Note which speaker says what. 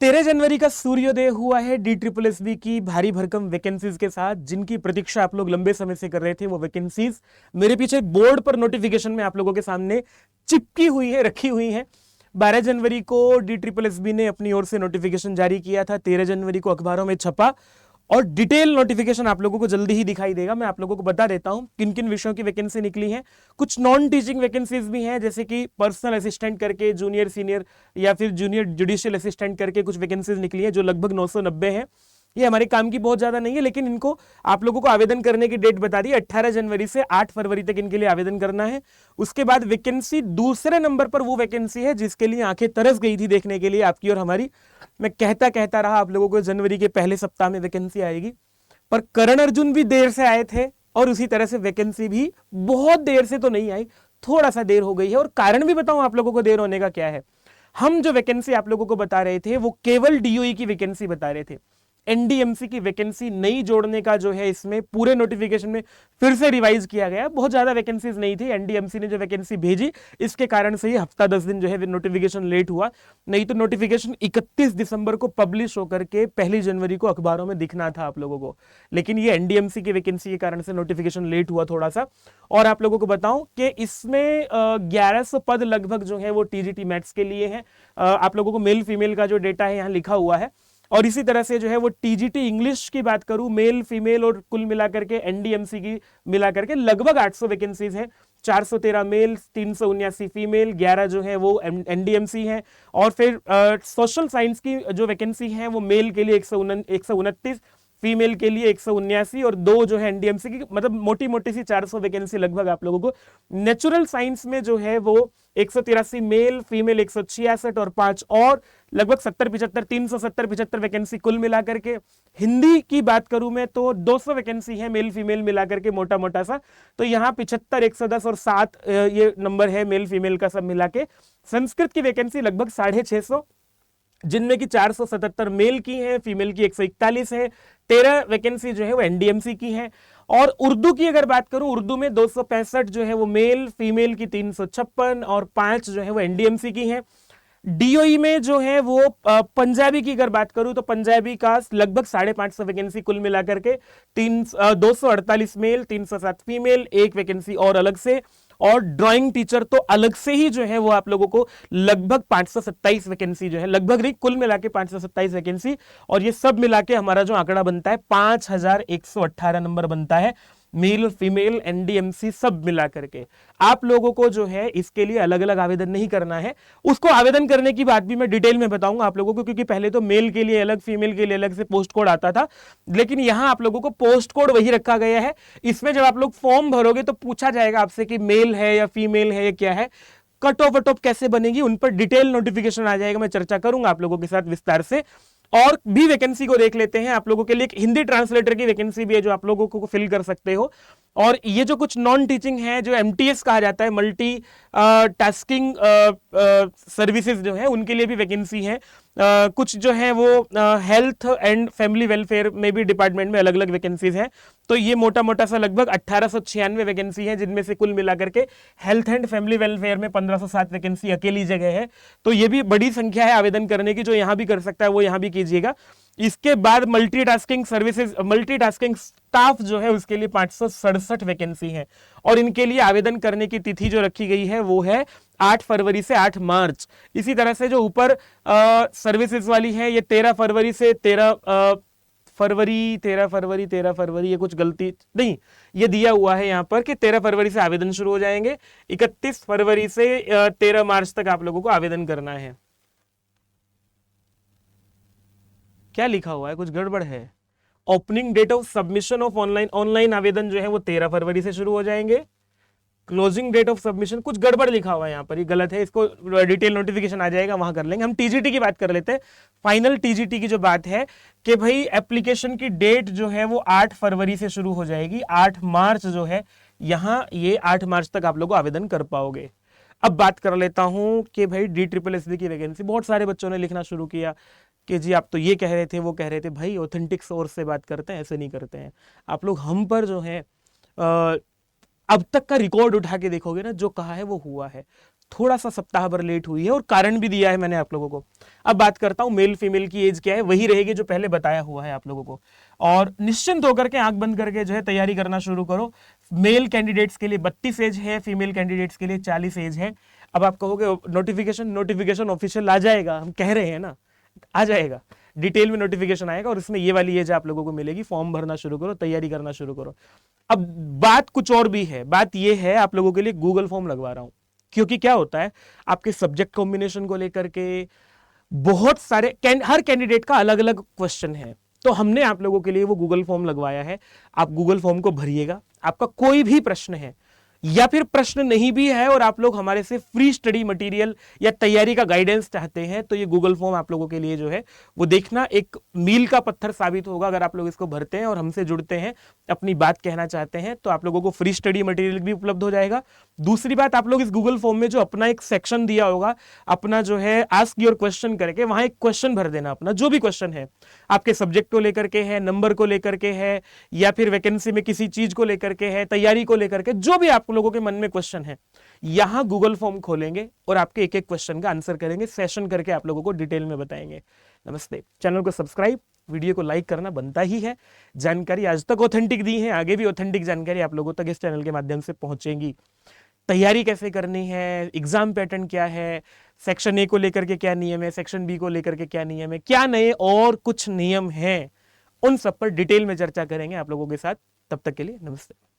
Speaker 1: 13 जनवरी का सूर्योदय हुआ है DSSB की भारी भरकम वैकेंसीज के साथ, जिनकी प्रतीक्षा आप लोग लंबे समय से कर रहे थे। वो वैकेंसीज मेरे पीछे बोर्ड पर नोटिफिकेशन में आप लोगों के सामने चिपकी हुई है, रखी हुई है। 12 जनवरी को DSSB ने अपनी ओर से नोटिफिकेशन जारी किया था, 13 जनवरी को अखबारों में छपा और डिटेल नोटिफिकेशन आप लोगों को जल्दी ही दिखाई देगा। मैं आप लोगों को बता देता हूं किन किन विषयों की वैकेंसी निकली है। कुछ नॉन टीचिंग वैकेंसीज भी हैं, जैसे कि पर्सनल असिस्टेंट करके, जूनियर सीनियर या फिर जूनियर जुडिशियल असिस्टेंट करके कुछ वैकेंसीज निकली है, जो लगभग 990 है। ये हमारे काम की बहुत ज्यादा नहीं है, लेकिन इनको आप लोगों को आवेदन करने की डेट बता दी, 18 जनवरी से 8 फरवरी तक इनके लिए आवेदन करना है। उसके बाद वैकेंसी दूसरे नंबर पर वो वैकेंसी है जिसके लिए आंखें तरस गई थी देखने के लिए, आपकी और हमारी। मैं कहता रहा आप लोगों को जनवरी के पहले सप्ताह में वैकेंसी आएगी, पर करण अर्जुन भी देर से आए थे और उसी तरह से वैकेंसी भी बहुत देर से तो नहीं आई, थोड़ा सा देर हो गई है। और कारण भी बताऊं आप लोगों को देर होने का क्या है। हम जो वैकेंसी आप लोगों को बता रहे थे वो केवल DOE की वैकेंसी बता रहे थे। NDMC की वैकेंसी नहीं जोड़ने का जो है इसमें पूरे नोटिफिकेशन में फिर से रिवाइज किया गया। बहुत ज्यादा वैकेंसीज नहीं थी, NDMC ने जो वैकेंसी भेजी इसके कारण से ही हफ्ता 10 दिन जो है नोटिफिकेशन लेट हुआ। नहीं तो नोटिफिकेशन 31 दिसंबर को पब्लिश होकर के 1 जनवरी को अखबारों में दिखना था आप लोगों को, लेकिन ये NDMC की वैकेंसी के कारण से नोटिफिकेशन लेट हुआ थोड़ा सा। और आप लोगों को बताऊं कि इसमें 1100 पद लगभग जो है वो TGT मैथ्स के लिए है। आप लोगों को मेल फीमेल का जो डेटा है यहाँ लिखा हुआ है। और इसी तरह से जो है वो TGT इंग्लिश की बात करूं, मेल फीमेल और कुल मिलाकर के NDMC की मिलाकर के लगभग 800 वैकेंसीज हैं। 413 मेल, 379 फीमेल, 11 जो है वो NDMC है। और फिर सोशल साइंस की जो वैकेंसी है वो मेल के लिए 129, फीमेल के लिए 179 और 2 जो है NDMC की, मतलब मोटी मोटी सी 400 वैकेंसी लगभग आप लोगों को। नेचुरल साइंस में जो है वो 183 मेल, फीमेल 166 और 5 और लगभग 70-75 370-75 वैकेंसी कुल मिलाकर के। हिंदी की बात करूं मैं तो 200 वैकेंसी है मेल फीमेल मिलाकर के, मोटा मोटा सा। तो यहाँ 75, 110 और 7 ये नंबर है मेल फीमेल का सब मिला के। संस्कृत की वैकेंसी लगभग 650, जिनमें की 477 मेल की है, फीमेल की 141 है। 13 वैकेंसी जो है वो NDMC की है। और उर्दू की अगर बात करूं, उर्दू में 265 जो है वो मेल, फीमेल की 356 और 5 जो है वो NDMC की है। DOE में जो है वो पंजाबी की अगर बात करूं तो पंजाबी का लगभग 550 वैकेंसी कुल मिलाकर के, 248 मेल, 307 फीमेल, 1 वैकेंसी और अलग से। और ड्राइंग टीचर तो अलग से ही जो है वो आप लोगों को लगभग 527 वैकेंसी जो है, लगभग नहीं कुल मिला के 527 वैकेंसी। और ये सब मिला के हमारा जो आंकड़ा बनता है 5118 नंबर बनता है, मेल फीमेल NDMC सब मिला करके। आप लोगों को जो है इसके लिए अलग अलग आवेदन नहीं करना है। उसको आवेदन करने की बात भी मैं डिटेल में बताऊंगा आप लोगों को, क्योंकि पहले तो मेल के लिए अलग, फीमेल के लिए अलग से पोस्ट कोड आता था, लेकिन यहां आप लोगों को पोस्ट कोड वही रखा गया है। इसमें जब आप लोग फॉर्म भरोगे तो पूछा जाएगा आपसे कि मेल है या फीमेल है या क्या है, कट ऑफ वट ऑफ कैसे बनेगी, उन पर डिटेल नोटिफिकेशन आ जाएगा, मैं चर्चा करूंगा आप लोगों के साथ विस्तार से। और भी वैकेंसी को देख लेते हैं। आप लोगों के लिए एक हिंदी ट्रांसलेटर की वैकेंसी भी है जो आप लोगों को फिल कर सकते हो। और ये जो कुछ नॉन टीचिंग है, जो MTS कहा जाता है, मल्टी टास्किंग सर्विसेज जो है, उनके लिए भी वैकेंसी है। कुछ जो है वो हेल्थ एंड फैमिली वेलफेयर में भी डिपार्टमेंट में अलग अलग वैकेंसीज हैं। तो ये मोटा मोटा सा लगभग 1896 वैकेंसी है, जिनमें से कुल मिलाकर के हेल्थ एंड फैमिली वेलफेयर में 1507 वैकेंसी अकेली जगह है। तो ये भी बड़ी संख्या है आवेदन करने की, जो यहां भी कर सकता है वो यहां भी कीजिएगा। इसके बाद मल्टीटास्किंग सर्विसेज, मल्टीटास्किंग स्टाफ जो है उसके लिए 567 वैकेंसी है। और इनके लिए आवेदन करने की तिथि जो रखी गई है वो है 8 फरवरी से 8 मार्च। इसी तरह से जो ऊपर सर्विसेज वाली है ये 13 फरवरी से 13 फरवरी, ये कुछ गलती नहीं, ये दिया हुआ है यहां पर कि 13 फरवरी से आवेदन शुरू हो जाएंगे। 31 फरवरी से 13 मार्च तक आप लोगों को आवेदन करना है। क्या लिखा हुआ है, कुछ गड़बड़ है। Opening date of submission of online आवेदन जो है वो 13 फरवरी से शुरू हो जाएंगे। क्लोजिंग डेट ऑफ सबमिशन कुछ गड़बड़ लिखा हुआ है यहाँ पर, ये गलत है, इसको डिटेल नोटिफिकेशन आ जाएगा वहां कर लेंगे। हम TGT की बात कर लेते हैं। फाइनल TGT की जो बात है कि भाई एप्लीकेशन की डेट जो है वो 8 फरवरी से शुरू हो जाएगी। 8 मार्च जो है यहाँ, ये 8 मार्च तक आप लोग आवेदन कर पाओगे। अब बात कर लेता हूं कि भाई DSSB की वैकेंसी, बहुत सारे बच्चों ने लिखना शुरू किया कि जी आप तो ये कह रहे थे वो कह रहे थे। भाई ऑथेंटिक सोर्स से बात करते हैं, ऐसे नहीं करते हैं आप लोग। हम पर जो है अब तक का रिकॉर्ड उठा के देखोगे ना, जो कहा है वो हुआ है। थोड़ा सा सप्ताह भर लेट हुई है और कारण भी दिया है मैंने आप लोगों को। अब बात करता हूं मेल फीमेल की एज क्या है, वही रहेगी जो पहले बताया हुआ है आप लोगों को। और निश्चिंत होकर के आंख बंद करके जो है तैयारी करना शुरू करो। मेल कैंडिडेट्स के लिए 32 एज है, फीमेल कैंडिडेट्स के लिए 40 एज है। अब आप कहोगे नोटिफिकेशन ऑफिशियल आ जाएगा, हम कह रहे हैं ना, आ जाएगा, डिटेल में नोटिफिकेशन आएगा और उसमें ये वाली एज आप लोगों को मिलेगी। फॉर्म भरना शुरू करो, तैयारी करना शुरू करो। अब बात कुछ और भी है, बात ये है आप लोगों के लिए गूगल फॉर्म लगवा रहा हूं, क्योंकि क्या होता है आपके सब्जेक्ट कॉम्बिनेशन को लेकर के बहुत सारे हर कैंडिडेट का अलग अलग क्वेश्चन है, तो हमने आप लोगों के लिए वो गूगल फॉर्म लगवाया है। आप गूगल फॉर्म को भरिएगा, आपका कोई भी प्रश्न है या फिर प्रश्न नहीं भी है और आप लोग हमारे से फ्री स्टडी मटेरियल या तैयारी का गाइडेंस चाहते हैं, तो ये गूगल फॉर्म आप लोगों के लिए जो है वो देखना एक मील का पत्थर साबित होगा। अगर आप लोग इसको भरते हैं और हमसे जुड़ते हैं, अपनी बात कहना चाहते हैं, तो आप लोगों को फ्री स्टडी मटेरियल भी उपलब्ध हो जाएगा। दूसरी बात, आप लोग इस गूगल फॉर्म में जो अपना एक सेक्शन दिया होगा, अपना जो है आस्क योर क्वेश्चन करके, वहां एक क्वेश्चन भर देना, अपना जो भी क्वेश्चन है, आपके सब्जेक्ट को लेकर के है, नंबर को लेकर के है, या फिर वैकेंसी में किसी चीज को लेकर के है, तैयारी को लेकर के, जो भी आप लोगों के मन में क्वेश्चन है, यहां गूगल फॉर्म खोलेंगे और आपके एक एक क्वेश्चन का आंसर करेंगे, सेशन करके आप लोगों को डिटेल में बताएंगे। नमस्ते। चैनल को सब्सक्राइब, वीडियो को लाइक करना बनता ही है। जानकारी आज तक ऑथेंटिक दी है, आगे भी ऑथेंटिक जानकारी आप लोगों तक इस चैनल के माध्यम से पहुंचेगी। तैयारी कैसे करनी है, एग्जाम पैटर्न क्या है, सेक्शन ए को लेकर के क्या नियम है, सेक्शन बी को लेकर के क्या नियम है, क्या नए और कुछ नियम हैं, उन सब पर डिटेल में चर्चा करेंगे आप लोगों के साथ। तब तक के लिए नमस्ते।